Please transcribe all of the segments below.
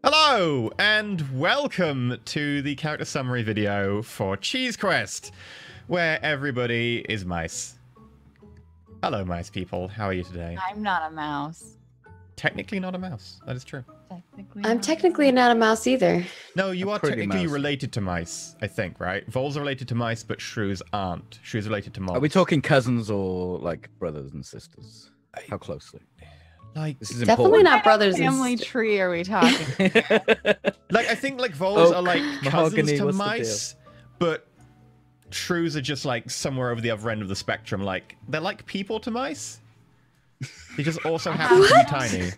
Hello and welcome to the character summary video for Cheese Quest, where everybody is mice. Hello, mice people. How are you today? I'm not a mouse. Technically not a mouse. That is true. I'm technically not a mouse either. No, you are technically mouse. related to mice, I think, right? Voles are related to mice, but shrews aren't. Shrews are related to moths. Are we talking cousins or like brothers and sisters? How closely? Like, This is Definitely important. not brothers and Family sisters. tree are we talking? like I think like voles Oak, are like cousins mahogany, to what's the mice, but shrews are just like somewhere over the other end of the spectrum. Like they're like people to mice. They just also happen to be tiny.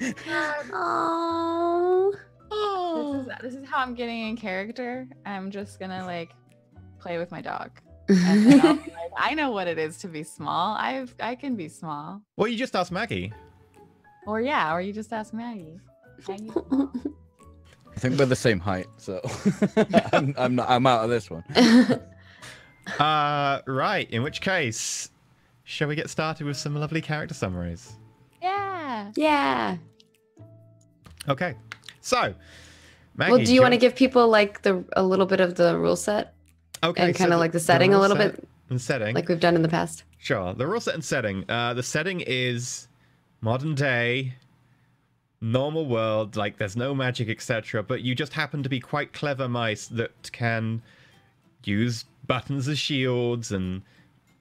Aww. This is how I'm getting in character. I'm just gonna like play with my dog. And then I'll be like, I know what it is to be small. I can be small. Well, you just asked Maggie. Or you just ask Maggie. Maggie. I think we're the same height, so I'm out of this one. Right. In which case, shall we get started with some lovely character summaries? Yeah. Yeah. Okay. So, Maggie. Well, do you want to you're- give people like a little bit of the rule set okay, and kind so of like the setting a rule little set bit, and setting? like we've done in the past? Sure. The rule set and setting. The setting is modern day, normal world, like there's no magic, etc. But you just happen to be quite clever mice that can use buttons as shields and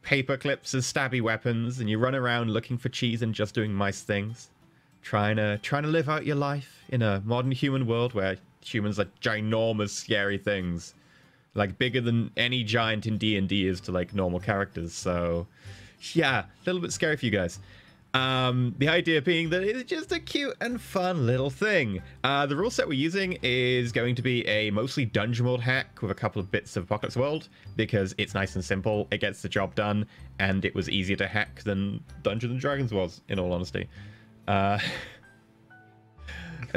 paper clips as stabby weapons, and you run around looking for cheese and just doing mice things. Trying to live out your life in a modern human world where humans are ginormous, scary things. Like bigger than any giant in D&D is to like normal characters. So yeah, a little bit scary for you guys. The idea being that it's just a cute and fun little thing. The rule set we're using is going to be a mostly Dungeon World hack with a couple of bits of Apocalypse World, because it's nice and simple, it gets the job done, and it was easier to hack than Dungeons and Dragons was, in all honesty. And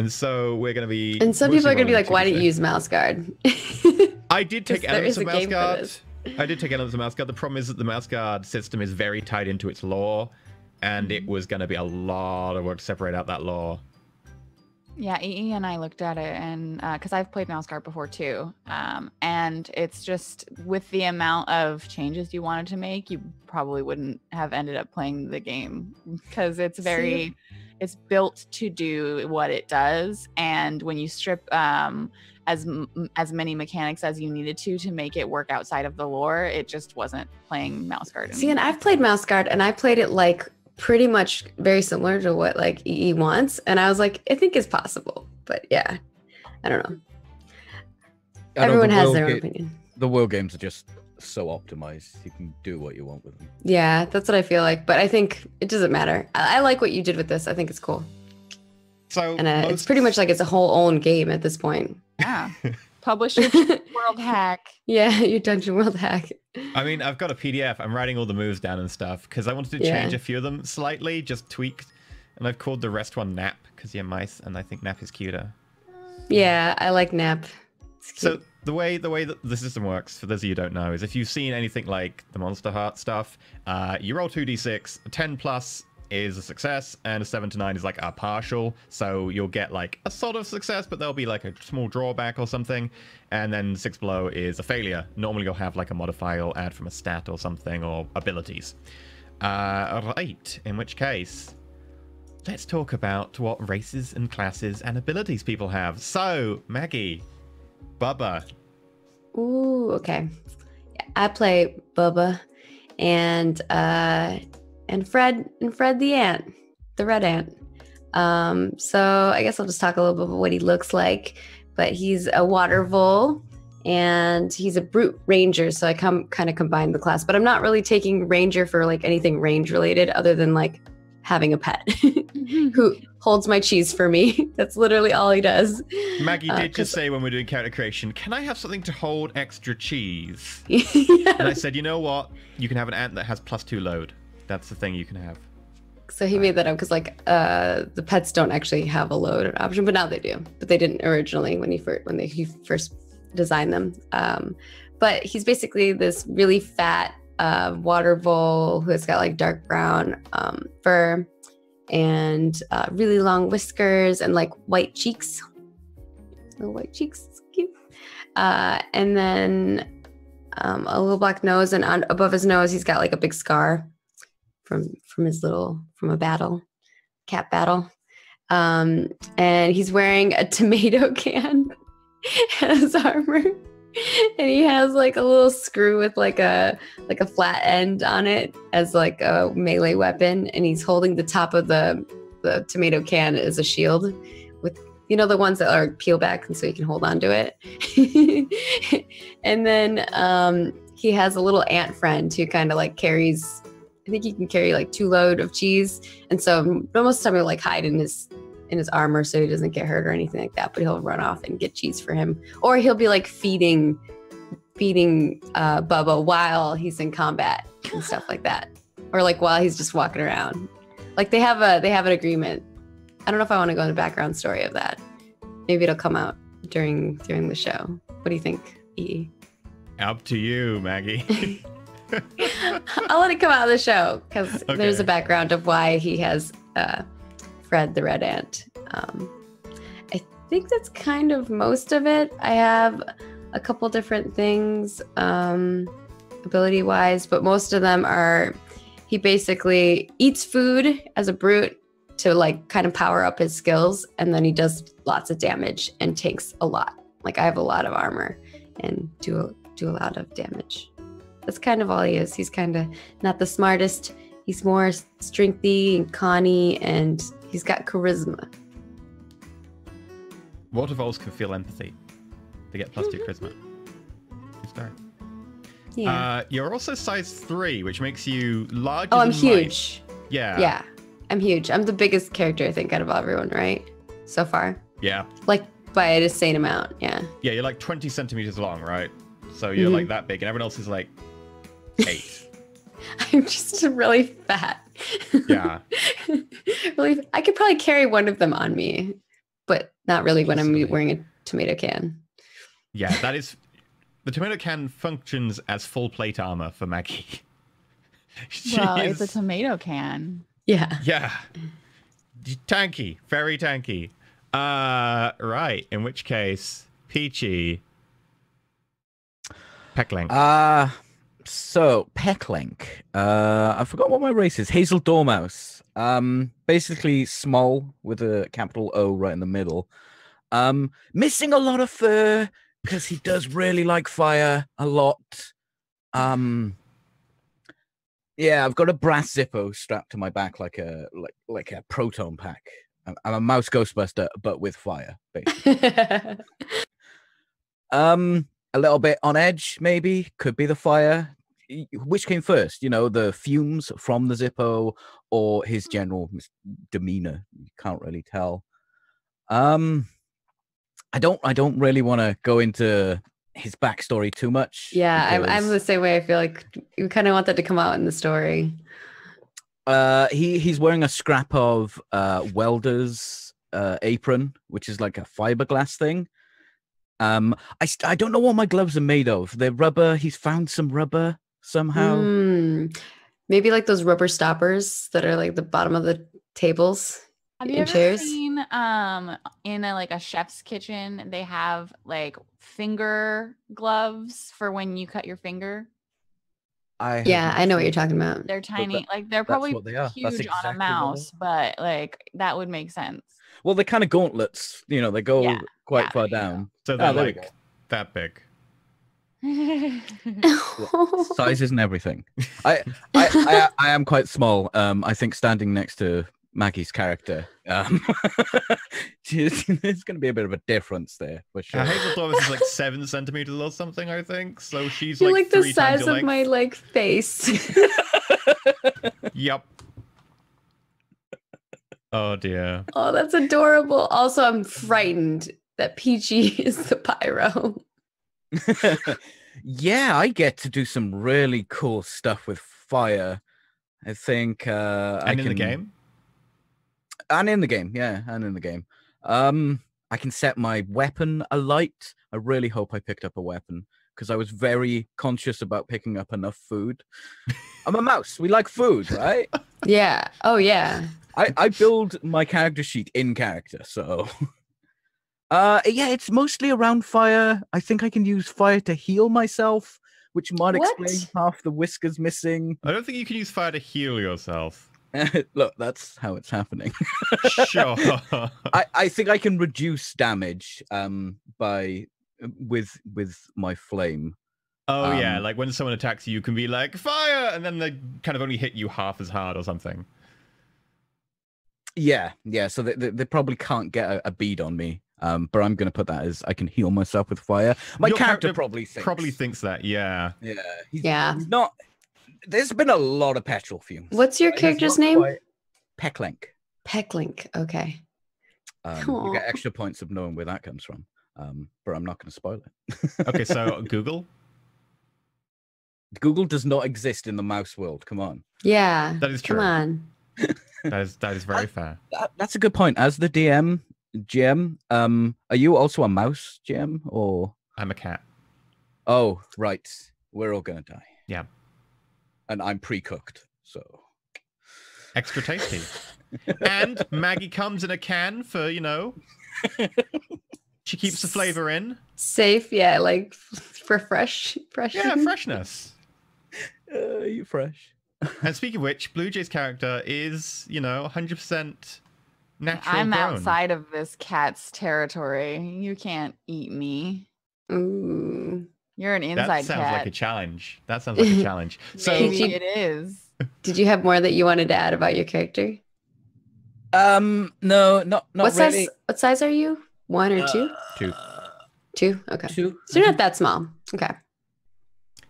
so we're going to be... And some people are mostly going to be like, why rolling didn't you use mouse guard? I did take There elements is of a mouse game for guard. this. I did take elements of mouse guard. The problem is that the mouse guard system is very tied into its lore, and it was going to be a lot of work to separate out that lore. Yeah, EE and I looked at it, and because I've played Mouse Guard before too, and it's just with the amount of changes you wanted to make, you probably wouldn't have ended up playing the game because it's very, it's built to do what it does, and when you strip as many mechanics as you needed to make it work outside of the lore, it just wasn't playing Mouse Guard. See, and I've played mouse guard, and I played it like pretty much very similar to what like EE wants, and I was like, I think it's possible, but yeah, I don't know. Everyone has their own opinion. The world games are just so optimized. You can do what you want with them. Yeah, that's what I feel like, but I think it doesn't matter. I like what you did with this. I think it's cool, So and it's pretty much like it's a whole own game at this point. Yeah. Publish your world hack. Yeah, your Dungeon World hack. I mean, I've got a PDF. I'm writing all the moves down and stuff because I wanted to change a few of them slightly, just tweaked. And I've called the rest one Nap because you're mice, and I think Nap is cuter. Yeah, I like Nap. It's cute. So the way that the system works, for those of you who don't know, is if you've seen anything like the Monster Heart stuff, you roll 2d6, a 10 plus is a success, and a 7 to 9 is like a partial, so you'll get like a sort of success, but there'll be like a small drawback or something, and then 6 below is a failure. Normally you'll have like a modifier you'll add from a stat or something, or abilities. Right, in which case, let's talk about what races and classes and abilities people have. So, Maggie, Bubba. Ooh, okay. I play Bubba and Fred the ant, the red ant. So I guess I'll just talk a little bit about what he looks like. But he's a water vole and he's a brute ranger. So I kind of combine the class, but I'm not really taking ranger for like anything range related other than like having a pet who holds my cheese for me. That's literally all he does. Maggie did just say when we're doing character creation, can I have something to hold extra cheese? Yeah. And I said, you know what? You can have an ant that has +2 load. That's the thing you can have. So he made that up because like the pets don't actually have a load option, but now they do. But they didn't originally when he first designed them. But he's basically this really fat water vole who has got like dark brown fur and really long whiskers and like white cheeks. little white cheeks, it's cute. And then a little black nose, and above his nose, he's got like a big scar from a battle, cat battle. And he's wearing a tomato can as armor. And he has like a little screw with like a flat end on it as like a melee weapon, and he's holding the top of the tomato can as a shield with, you know, the ones that are peel back and so you can hold on to it. And then he has a little ant friend who kind of like carries, I think he can carry like 2 load of cheese, and so most of the time he'll like hide in his armor so he doesn't get hurt or anything like that, but he'll run off and get cheese for him, or he'll be like feeding Bubba while he's in combat and stuff like that, or like while he's just walking around. Like they have an agreement. I don't know if I want to go into the background story of that. Maybe it'll come out during the show. What do you think, E? Up to you, Maggie. I'll let it come out of the show because there's a background of why he has Fred the Red Ant. I think that's kind of most of it. I have a couple different things ability wise, but most of them are he basically eats food as a brute to like kind of power up his skills, and then he does lots of damage and takes a lot. Like I have a lot of armor and do a lot of damage. That's kind of all he is. He's kind of not the smartest. He's more strengthy and conny, and he's got charisma. Water voles can feel empathy. They get +2 charisma. Good start. Yeah. You're also size 3, which makes you larger. Oh, I'm than huge. life. Yeah. Yeah, I'm huge. I'm the biggest character, I think, out of everyone, right? So far. Yeah. Like by an insane amount, yeah. Yeah, you're like 20 centimeters long, right? So you're like that big, and everyone else is like 8. I'm just really fat. Yeah. Really, I could probably carry one of them on me, but not really when I'm wearing a tomato can. Yeah, that is... The tomato can functions as full plate armor for Maggie. Well, it's a tomato can. Yeah. Yeah. Tanky. Very tanky. Right. In which case, Peachy... Pecklink. So Pecklink. I forgot what my race is. Hazel Dormouse. Basically small with a capital O right in the middle. Missing a lot of fur because he does really like fire a lot. Yeah, I've got a brass Zippo strapped to my back like a proton pack. I'm a mouse Ghostbuster, but with fire, basically. A little bit on edge, maybe. Could be the fire. Which came first? You know, the fumes from the Zippo or his general demeanor? You can't really tell. I don't really want to go into his backstory too much. Yeah, I'm the same way. I feel like you kind of want that to come out in the story. He's wearing a scrap of welder's apron, which is like a fiberglass thing. I don't know what my gloves are made of. They're rubber. He's found some rubber somehow. Maybe like those rubber stoppers that are like the bottom of the tables. Have you ever seen in a chef's kitchen, they have like finger gloves for when you cut your finger? I know what you're talking about. They're tiny, like they're probably huge on a mouse, but like that would make sense. Well, they're kind of gauntlets, you know, they go quite far down. So they're like that big. Sizes and everything. I am quite small. I think standing next to Maggie's character, there's going to be a bit of a difference there for sure. Hazel Dormouse is like 7 centimeters or something, I think. So she's You're like the 3 size times your of my like face. Yep. Oh dear. Oh, that's adorable. Also, I'm frightened that Peachy is the pyro. Yeah, I get to do some really cool stuff with fire. I think and in the game? And in the game, yeah, and in the game. I can set my weapon alight. I really hope I picked up a weapon because I was very conscious about picking up enough food. I'm a mouse. We like food, right? Yeah. Oh, yeah. I build my character sheet in character, so Yeah, it's mostly around fire. I think I can use fire to heal myself, which might explain What? half the whiskers missing. I don't think you can use fire to heal yourself. Look, that's how it's happening. Sure. I think I can reduce damage by with my flame. Oh yeah, Um, like when someone attacks you, you can be like fire, and then they kind of only hit you half as hard or something. Yeah. So they probably can't get a bead on me. But I'm gonna put that as I can heal myself with fire. My Your character character probably thinks that. Yeah. Yeah. Yeah. He's not. There's been a lot of petrol fumes. What's your He's character's not name? quite- Pecklink. Pecklink. Okay. You get Aw. extra points of knowing where that comes from. But I'm not going to spoil it. Okay, so Google. Google does not exist in the mouse world. Come on. Yeah. That is Come true. on. That is very fair. That's a good point. As the GM, are you also a mouse GM or? I'm a cat. Oh, right. We're all going to die. Yeah. And I'm pre-cooked, so. Extra tasty. And Maggie comes in a can for, she keeps the flavor in. Safe. Yeah. Like for fresh. Yeah, freshness. You fresh. And speaking of which, Blue Jay's character is, 100% natural I'm grown. outside of this cat's territory. You can't eat me. Ooh. You're an That inside sounds cat. like a challenge. That sounds like a challenge. So Maybe it is. Did you have more that you wanted to add about your character? No, not What really. size? What size are you? 1 or 2? 2. 2. Okay. 2. So you're not that small. Okay.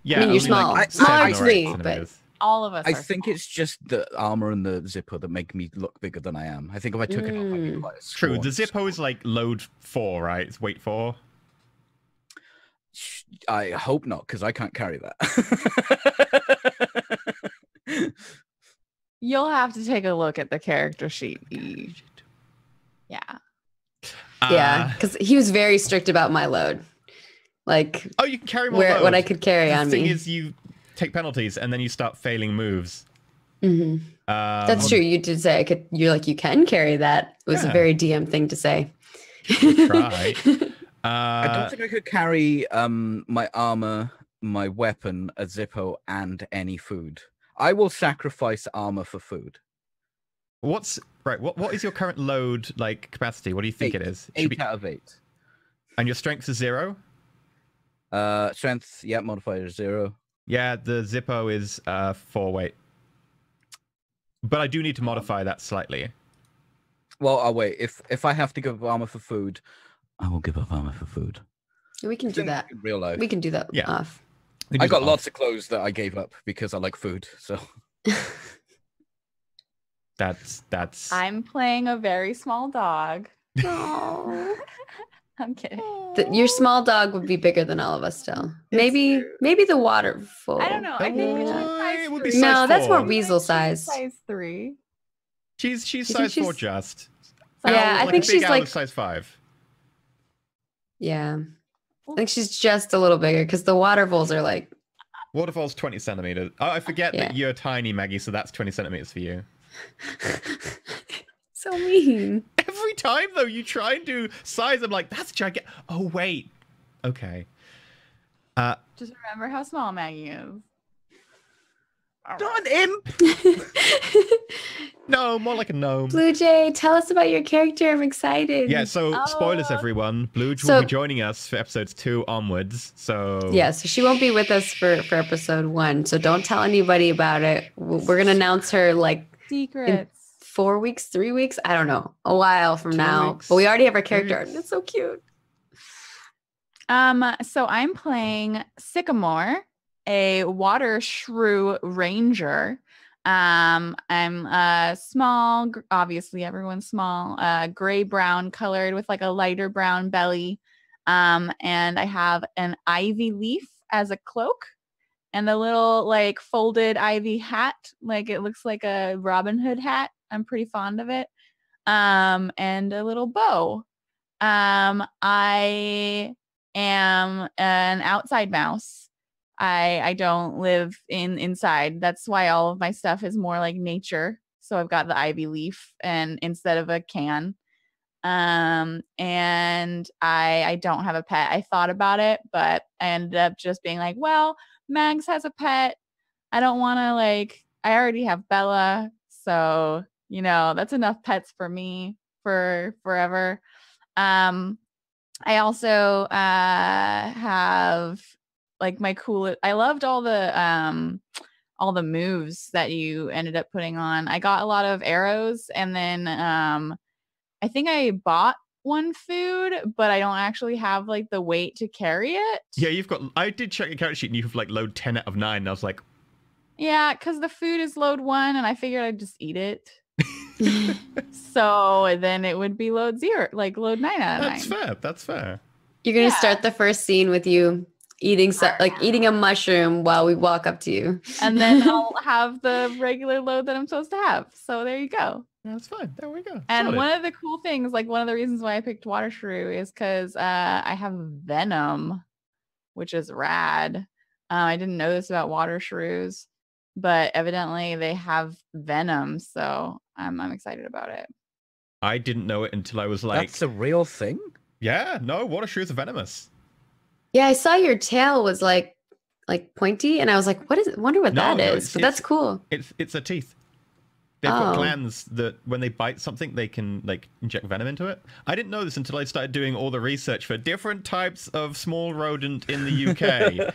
Yeah, I mean, you're only small. like Smaller 7 to or 8 me, but- centimeters. All of us. I are think small. it's just the armor and the zipper that make me look bigger than I am. I think if I took it off, I'd be Mm. quite a True. scrawny The Zippo is like load 4, right? It's weight 4. I hope not, because I can't carry that. You'll have to take a look at the character sheet. Yeah. Yeah, because he was very strict about my load. Like Oh, you can carry more what I load. could carry The on thing me. is, you take penalties and then you start failing moves. Mhm. That's true. You did say I could. You're like you can carry that. It was a Yeah. very DM thing to say. Try. I don't think I could carry my armor, my weapon, a Zippo, and any food. I will sacrifice armor for food. What's right? What is your current load like capacity? What do you think it is? It should 8 out of 8. And your strength is 0. Strength, yeah, modifier is 0. Yeah, the Zippo is 4 weight. But I do need to modify that slightly. Well, I'll wait. If I have to give up armor for food, I will give up armor for food. We can do that. In real life. We can do that Yeah. off. We I just got off. lots of clothes that I gave up because I like food. So That's. I'm playing a very small dog. No. I'm kidding. Your small dog would be bigger than all of us still. It's Maybe the waterfall. I don't know. I think it's like Oh, size it would be 3. size No, that's 4. more weasel size. Size 3. She's You think size 4 she's- just. Yeah, I Like think a big she's owl like is size 5. Yeah. I think she's just a little bigger because the water voles are like Waterfall's 20 centimeters. Oh, I forget Yeah. that you're tiny, Maggie, so that's 20 centimeters for you. so mean. Every time, though, you try and do size, I'm like, that's gigantic. Oh, wait. Okay. Just remember how small Maggie is. not an imp. No, more like a gnome. Blue Jay, tell us about your character. I'm excited. Yeah, so spoilers, Oh. everyone. Blue will So- be joining us for episodes 2 onwards. So Yeah, so she won't be with us for episode 1. So don't tell anybody about it. We're gonna announce her like Secrets. 4 weeks, 3 weeks. I don't know. A while from 2 now. weeks, But we already have her character. 3 art, weeks. and it's so cute. So I'm playing Sycamore, a water shrew ranger. I'm small, obviously everyone's small, gray brown colored with like a lighter brown belly. And I have an ivy leaf as a cloak and a little like folded ivy hat. Like it looks like a Robin Hood hat. I'm pretty fond of it. And a little bow. I am an outside mouse. I don't live inside. That's why all of my stuff is more like nature. So I've got the ivy leaf and instead of a can. And I don't have a pet. I thought about it, but I ended up just being like, well, Mags has a pet. I don't want to I already have Bella, so that's enough pets for me for forever. I also have my coolest. I loved all the moves that you ended up putting on. I got a lot of arrows, and then I think I bought one food, but I don't actually have the weight to carry it. Yeah, I did check your character sheet, and you have load 10 out of 9. And I was like, yeah, because the food is load 1, and I figured I'd just eat it. So then it would be load 0, load 9 out of 9. That's fair. You're gonna start the first scene with you eating eating a mushroom while we walk up to you, and then I'll have the regular load that I'm supposed to have. So there you go. That's fine. There we go. And one of the cool things, one of the reasons why I picked Water Shrew is because I have Venom, which is rad. I didn't know this about Water Shrews, but evidently they have Venom, so I'm excited about it. I didn't know it until I was like, that's a real thing? Yeah, no, Water Shrews are venomous. Yeah, I saw your tail was like pointy, and I was like, "What is it? Wonder what that is." But that's cool. It's their teeth. They've got glands that when they bite something, they can inject venom into it. I didn't know this until I started doing all the research for different types of small rodent in the UK.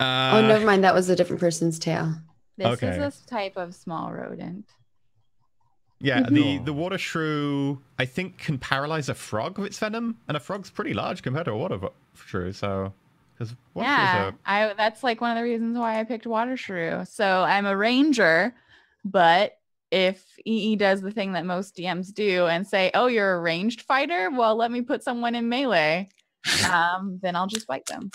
Oh, never mind. That was a different person's tail. This is a type of small rodent. Yeah, the water shrew, I think, can paralyze a frog with its venom, and a frog's pretty large compared to a water shrew. So, because that's one of the reasons why I picked water shrew. So I'm a ranger, but if EE does the thing that most DMs do and say, "Oh, you're a ranged fighter," well, let me put someone in melee. Then I'll just bite them.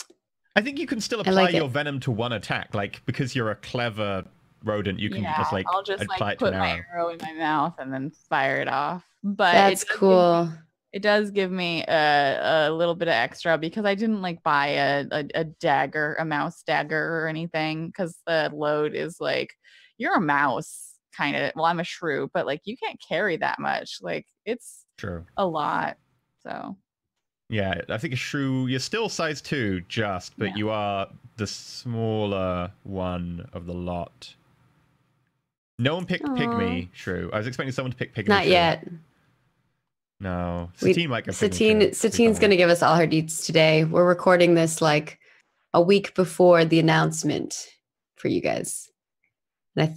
I think you can still apply your venom to one attack, because you're a clever rodent. You can I'll just apply it to put an my arrow in my mouth and then fire it off. But that's cool. It does give me a little bit of extra because I didn't buy a dagger, a mouse dagger or anything, because the load is you're a mouse kind of. Well, I'm a shrew, but you can't carry that much. It's true a lot. So yeah, I think a shrew, you're still size 2 but you are the smaller one of the lot. No one picked Pygmy Shrew. I was expecting someone to pick Pygmy Not Shrew. yet. No. Satine might go Satine's going to give us all her deets today. We're recording this a week before the announcement for you guys. And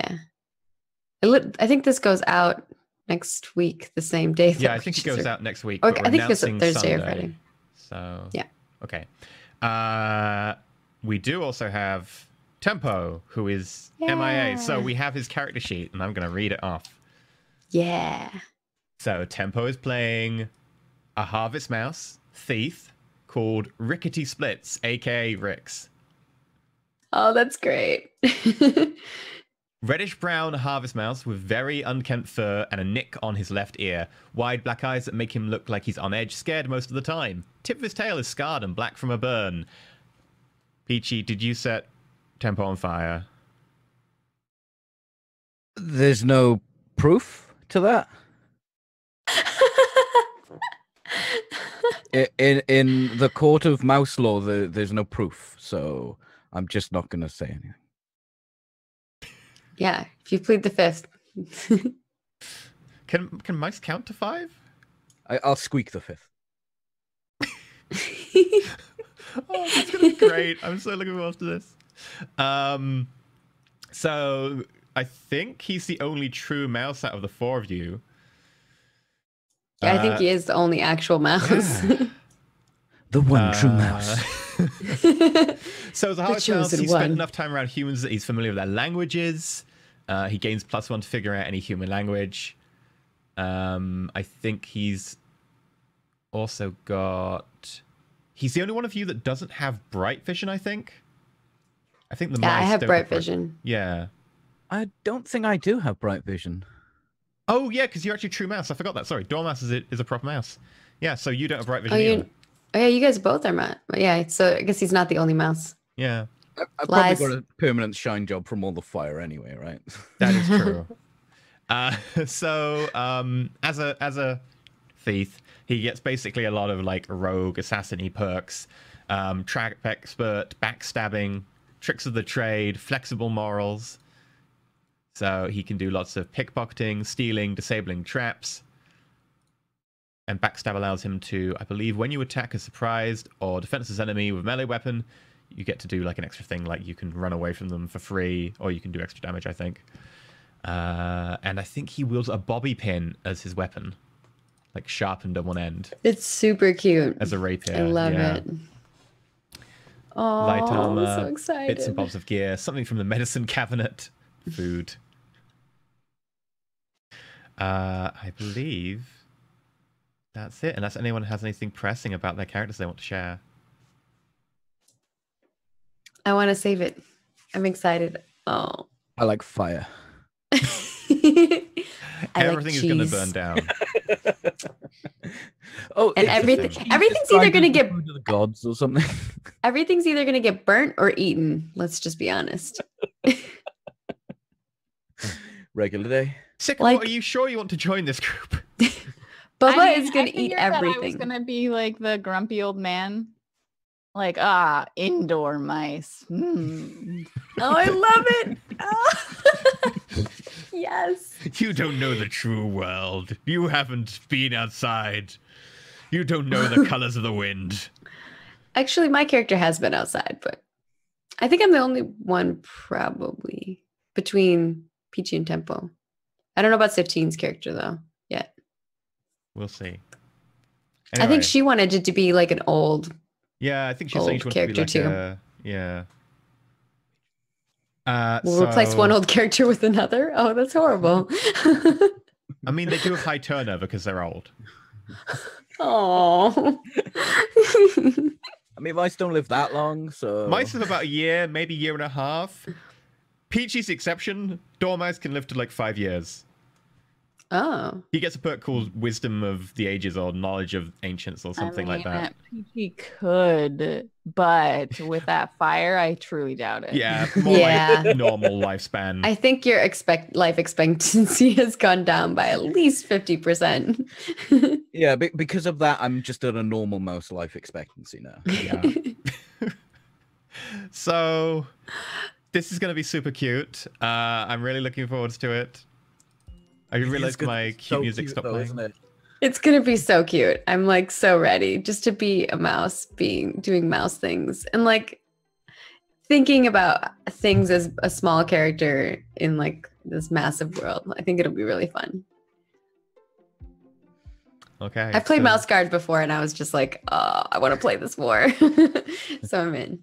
I think this goes out next week, the same day. Yeah, I think it goes out next week. I think it goes Thursday Sunday, or Friday. So yeah. Okay. We do also have Tempo, who is MIA. So we have his character sheet, and I'm going to read it off. Yeah. So Tempo is playing a harvest mouse thief called Rickety Splits, aka Rix. Oh, that's great. Reddish brown harvest mouse with very unkempt fur and a nick on his left ear. Wide black eyes that make him look like he's on edge, scared most of the time. Tip of his tail is scarred and black from a burn. Peachy, did you set Tempo on fire? There's no proof to that. In the court of mouse law, there's no proof, so I'm just not going to say anything. Yeah, if you plead the fifth. Can mice count to 5? I'll squeak the 5th. Oh, it's gonna be great. I'm so looking forward to this. So I think he's the only true mouse out of the 4 of you. Yeah, I think he is the only actual mouse. Yeah. The one true mouse. So as a harvest mouse, he's spent enough time around humans that he's familiar with their languages. He gains +1 to figure out any human language. I think he's also got... He's the only one of you that doesn't have bright vision, I think. I think the mice I have don't bright vision. Yeah. I don't think I do have bright vision. Oh, yeah, because you're actually a true mouse. I forgot that. Sorry. Dormouse is a proper mouse. Yeah, so you don't have bright vision either. Oh, yeah, you guys both are mouse. Yeah, so I guess he's not the only mouse. Yeah. I've probably got a permanent shine job from all the fire anyway, right? That is true. So, as a thief. He gets basically a lot of like rogue assassin-y perks, trap expert, backstabbing, tricks of the trade, flexible morals. So he can do lots of pickpocketing, stealing, disabling traps. And backstab allows him to, I believe, when you attack a surprised or defenseless enemy with a melee weapon, you get to do like an extra thing, like you can run away from them for free, or you can do extra damage, I think. And I think he wields a bobby pin as his weapon, like sharpened at one end. It's super cute. As a rapier. I love it. Oh, Light armor, I'm so excited. bits and bobs of gear, something from the medicine cabinet, food. I believe that's it, unless anyone has anything pressing about their characters they want to share. I want to save it. I'm excited. Oh. I like fire. Everything is going to burn down. Oh, and everything's either going to get food of the gods or something. Everything's either going to get burnt or eaten. Let's just be honest. Regular day. Sick, Like- are you sure you want to join this group? Bubba I mean, is going I to eat figured that I was everything. gonna be like the grumpy old man. Like, indoor mice. Mm. Oh, I love it. Oh. Yes. You don't know the true world. You haven't been outside. You don't know the colors of the wind. Actually, my character has been outside, but I think I'm the only one probably between Peachy and Tempo. I don't know about Sifteen's character though yet. We'll see. I Anyway, think she wanted it to be like an old. yeah, I think she's saying old she wants to be character like too. yeah. We'll replace one old character with another. Oh, that's horrible. I mean, they do have high turnover because they're old. Oh. I mean, mice don't live that long, so Mice have about a year, maybe year and a half. Peachy's the exception. Dormouse can live to like 5 years. Oh. He gets a perk called Wisdom of the Ages or Knowledge of Ancients or something like that. Peachy could, but with that fire, I truly doubt it. Yeah, more Yeah. like normal lifespan. I think your life expectancy has gone down by at least 50%. yeah. Because of that, I'm just at a normal mouse life expectancy now. Yeah. So, this is going to be super cute. I'm really looking forward to it. I realized my cute music stopped playing. Isn't it? It's gonna be so cute. I'm like so ready just to be a mouse, doing mouse things, and like thinking about things as a small character in like this massive world. I think it'll be really fun. Okay. I've played so- Mouse Guard before, and I was just like, oh, I want to play this more. So I'm in.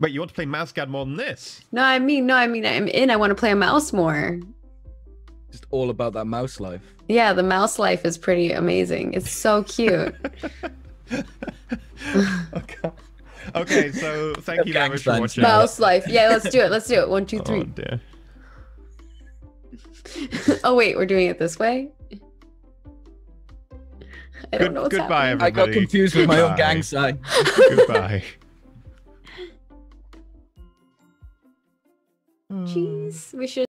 Wait, you want to play Mouse Guard more than this? No, I mean, I'm in. I want to play a mouse more. Just all about that mouse life. Yeah, the mouse life is pretty amazing. It's so cute. Okay. Okay, so thank you very much for Gang watching. Mouse life. Yeah, let's do it. Let's do it. 1, 2, 3. Oh dear. Oh wait, we're doing it this way. I don't know what's Goodbye, happening. I got Everybody. confused with my own Goodbye. gang sign. Goodbye. Jeez, we should.